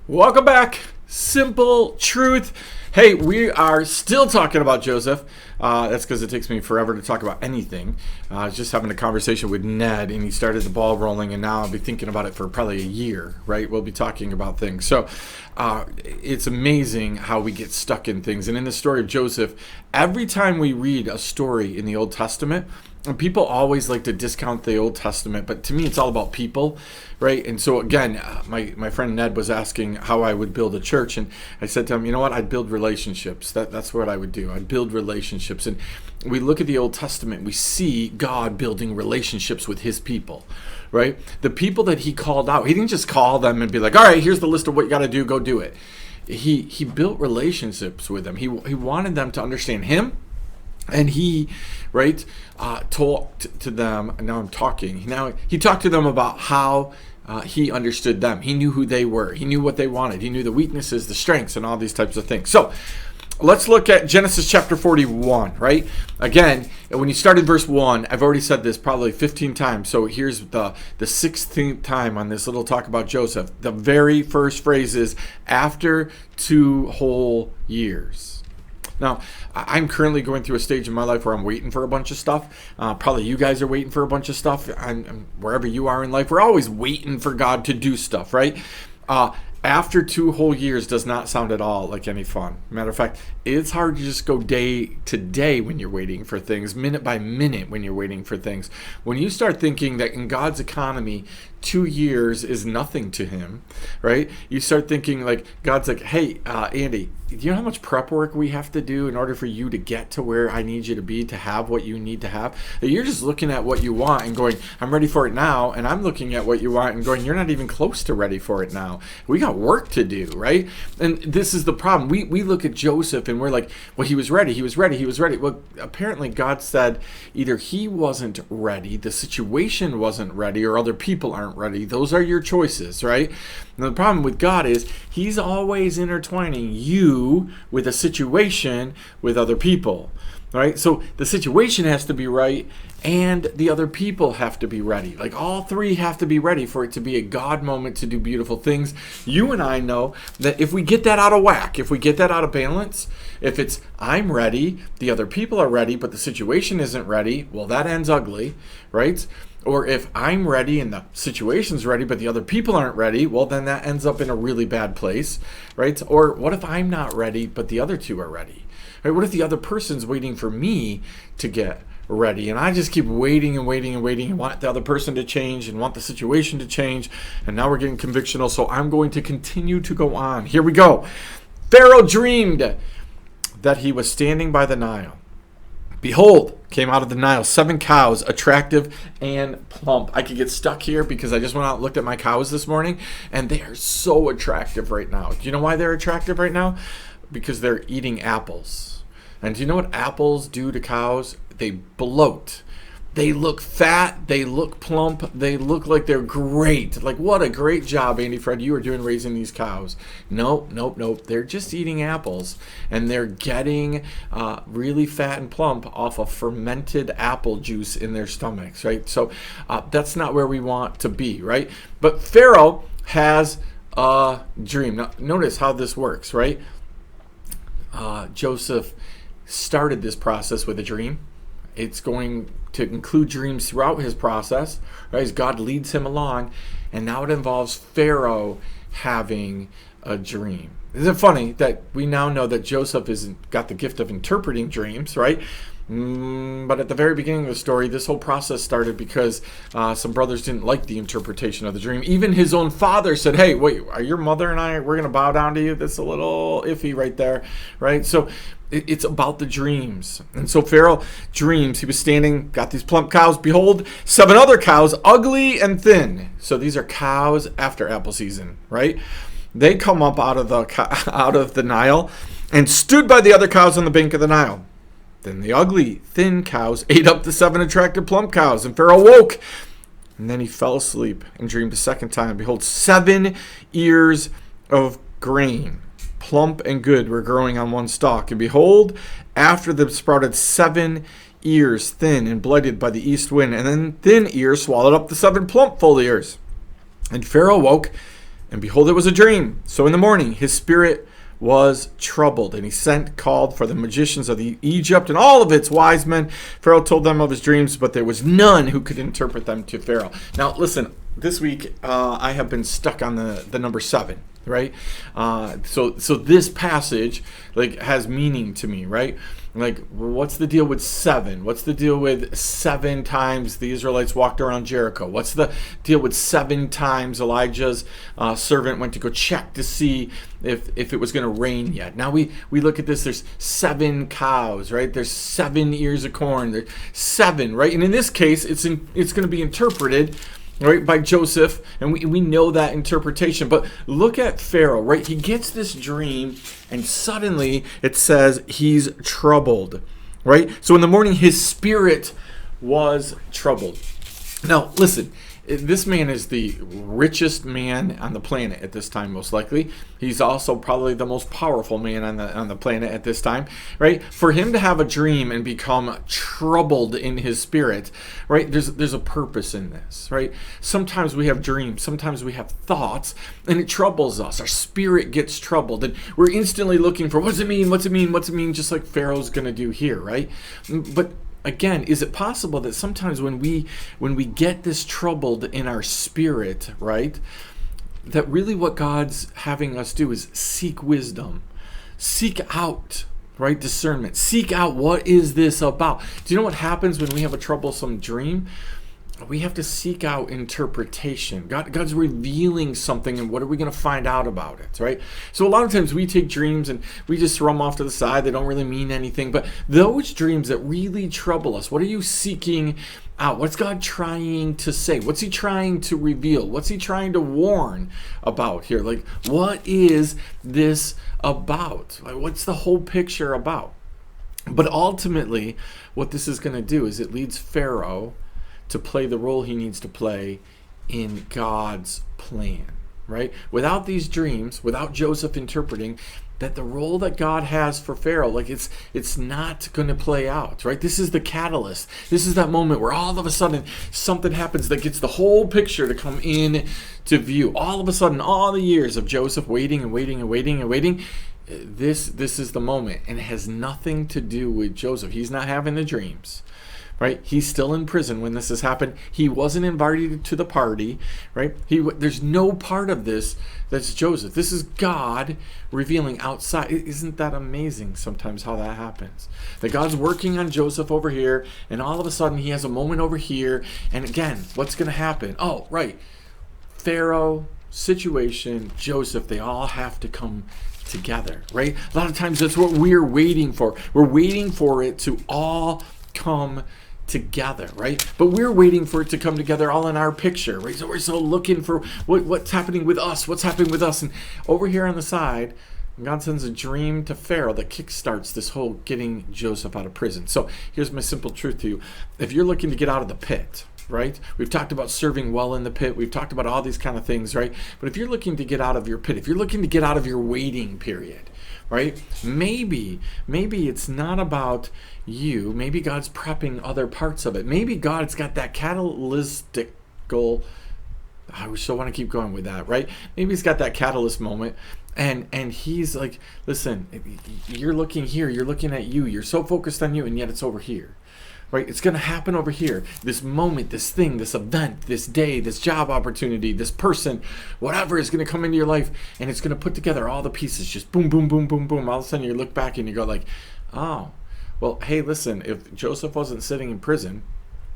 Welcome back. Simple truth. Hey, we are still talking about Joseph. That's because it takes me forever to talk about anything. I was just having a conversation with Ned, and he started the ball rolling, and now I'll be thinking about it for probably a year, right? We'll be talking about things. So it's amazing how we get stuck in things. And in the story of Joseph, every time we read a story in the Old Testament, and people always like to discount the Old Testament, but to me it's all about people, right? And so again, my friend Ned was asking how I would build a church, and I said to him, you know what, I'd build relationships. That's what I would do. I'd build relationships. And we look at the Old Testament, we see God building relationships with his people, right? The people that he called out, he didn't just call them and be like, all right, here's the list of what you got to do, go do it. He built relationships with them. He wanted them to understand him. And he, talked to them. Now I'm talking. Now he talked to them about how he understood them. He knew who they were. He knew what they wanted. He knew the weaknesses, the strengths, and all these types of things. So let's look at Genesis chapter 41, right? Again, when you started verse 1, I've already said this probably 15 times. So here's the 16th time on this little talk about Joseph. The very first phrase is, after 2 whole years. Now, I'm currently going through a stage in my life where I'm waiting for a bunch of stuff. Probably you guys are waiting for a bunch of stuff. And wherever you are in life, we're always waiting for God to do stuff, right? After 2 whole years does not sound at all like any fun. Matter of fact, it's hard to just go day to day when you're waiting for things, minute by minute when you're waiting for things. When you start thinking that in God's economy, 2 years is nothing to him, right? You start thinking like, God's like, hey, Andy, do you know how much prep work we have to do in order for you to get to where I need you to be, to have what you need to have? You're just looking at what you want and going, I'm ready for it now. And I'm looking at what you want and going, you're not even close to ready for it now. We got work to do, right? And this is the problem. We look at Joseph and we're like, well, he was ready. Well, apparently God said either he wasn't ready, the situation wasn't ready, or other people aren't ready. Those are your choices, right? And the problem with God is he's always intertwining you with a situation with other people, right? So the situation has to be right and the other people have to be ready. Like all three have to be ready for it to be a God moment to do beautiful things. You and I know that if we get that out of whack, if we get that out of balance, if it's I'm ready, the other people are ready, but the situation isn't ready, well, that ends ugly, right? Or if I'm ready and the situation's ready, but the other people aren't ready, well, then that ends up in a really bad place, right? Or what if I'm not ready, but the other two are ready? Right? What if the other person's waiting for me to get ready and I just keep waiting and want the other person to change and want the situation to change, and now we're getting convictional, so I'm going to continue to go on. Here we go. Pharaoh dreamed that he was standing by the Nile. Behold, came out of the Nile 7 cows, attractive and plump. I could get stuck here because I just went out and looked at my cows this morning, and they are so attractive right now. Do you know why they're attractive right now? Because they're eating apples. And do you know what apples do to cows? They bloat. They look fat. They look plump. They look like they're great. Like, what a great job, Andy Fred, you are doing raising these cows. Nope. They're just eating apples. And they're getting really fat and plump off of fermented apple juice in their stomachs, right? So that's not where we want to be, right? But Pharaoh has a dream. Now, notice how this works, right? Joseph started this process with a dream. It's going to include dreams throughout his process, right, as God leads him along. And now it involves Pharaoh having a dream. Isn't it funny that we now know that Joseph has got the gift of interpreting dreams, right? But at the very beginning of the story, this whole process started because some brothers didn't like the interpretation of the dream. Even his own father said, hey, wait, are your mother and we're going to bow down to you? That's a little iffy right there, right? So it's about the dreams. And so Pharaoh dreams. He was standing, got these plump cows. Behold, 7 other cows, ugly and thin. So these are cows after apple season, right? They come up out of the Nile and stood by the other cows on the bank of the Nile. Then the ugly, thin cows ate up the 7 attractive plump cows, and Pharaoh woke. And then he fell asleep and dreamed a second time. Behold, 7 ears of grain, plump and good, were growing on one stalk. And behold, after them sprouted 7 ears, thin and blighted by the east wind. And then thin ears swallowed up the 7 plump full ears. And Pharaoh woke And behold, it was a dream. So in the morning, his spirit was troubled, and he called for the magicians of Egypt and all of its wise men. Pharaoh told them of his dreams, but there was none who could interpret them to Pharaoh. Now, listen, this week I have been stuck on the number 7, right? So this passage has meaning to me, right? What's the deal with 7? What's the deal with 7 times the Israelites walked around Jericho? What's the deal with 7 times Elijah's servant went to go check to see if it was going to rain yet? Now we look at this, there's 7 cows, right? There's 7 ears of corn, there's 7, right? And in this case, it's going to be interpreted, right, by Joseph, and we know that interpretation. But look at Pharaoh, right? He gets this dream, and suddenly it says he's troubled, right? So in the morning, his spirit was troubled. Now, listen, this man is the richest man on the planet at this time, most likely. He's also probably the most powerful man on the planet at this time, right? For him to have a dream and become troubled in his spirit, right? There's a purpose in this, right? Sometimes we have dreams, sometimes we have thoughts, and it troubles us. Our spirit gets troubled, and we're instantly looking for what's it mean, just like Pharaoh's going to do here, right? But again, is it possible that sometimes when we get this troubled in our spirit, right, that really what God's having us do is seek wisdom, seek out, right, discernment, seek out what is this about? Do you know what happens when we have a troublesome dream? We have to seek out interpretation. God's revealing something, and what are we going to find out about it, right? So a lot of times we take dreams and we just throw them off to the side. They don't really mean anything. But those dreams that really trouble us, what are you seeking out? What's God trying to say? What's he trying to reveal? What's he trying to warn about here? What is this about? What's the whole picture about? But ultimately, what this is going to do is it leads Pharaoh to play the role he needs to play in God's plan, right? Without these dreams, without Joseph interpreting, that the role that God has for Pharaoh, it's not going to play out, right? This is the catalyst. This is that moment where all of a sudden something happens that gets the whole picture to come in to view. All of a sudden, all the years of Joseph waiting, this is the moment, and it has nothing to do with Joseph. He's not having the dreams, right? He's still in prison when this has happened. He wasn't invited to the party, right? There's no part of this that's Joseph. This is God revealing outside. Isn't that amazing sometimes how that happens? That God's working on Joseph over here, and all of a sudden he has a moment over here, and again, what's going to happen? Oh, right. Pharaoh, situation, Joseph, they all have to come together, right? A lot of times that's what we're waiting for. We're waiting for it to all come together, right? But we're waiting for it to come together all in our picture, right? So we're so looking for what's happening with us, and over here on the side, God sends a dream to Pharaoh that kickstarts this whole getting Joseph out of prison. So here's my simple truth to you. If you're looking to get out of the pit, right? We've talked about serving well in the pit. We've talked about all these kind of things, right? But if you're looking to get out of your pit, if you're looking to get out of your waiting period, right? Maybe it's not about you. Maybe God's prepping other parts of it. Maybe God's got that catalytical, I so want to keep going with that, right? Maybe he's got that catalyst moment, and he's like, listen, you're looking here, you're looking at you, you're so focused on you, and yet it's over here. Right? It's going to happen over here. This moment, this thing, this event, this day, this job opportunity, this person, whatever is going to come into your life, and it's going to put together all the pieces, just boom, boom, boom, boom, boom. All of a sudden you look back and you go like, oh, well, hey, listen, if Joseph wasn't sitting in prison,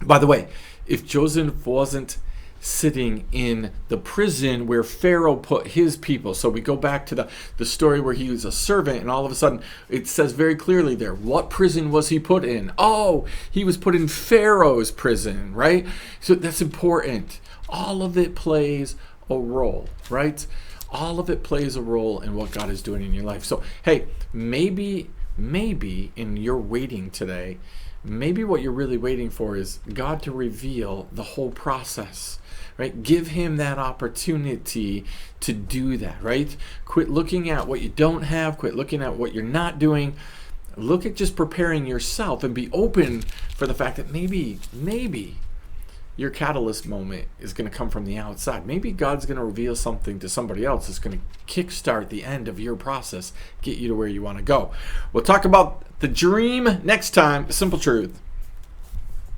by the way, if Joseph wasn't sitting in the prison where Pharaoh put his people. So we go back to the story where he was a servant, and all of a sudden it says very clearly there, what prison was he put in? Oh, he was put in Pharaoh's prison, right? So that's important. All of it plays a role, right? All of it plays a role in what God is doing in your life. So, hey, maybe in your waiting today, maybe what you're really waiting for is God to reveal the whole process, right? Give him that opportunity to do that, right? Quit looking at what you don't have. Quit looking at what you're not doing. Look at just preparing yourself and be open for the fact that maybe your catalyst moment is going to come from the outside. Maybe God's going to reveal something to somebody else that's going to kickstart the end of your process, get you to where you want to go. We'll talk about the dream next time. Simple truth.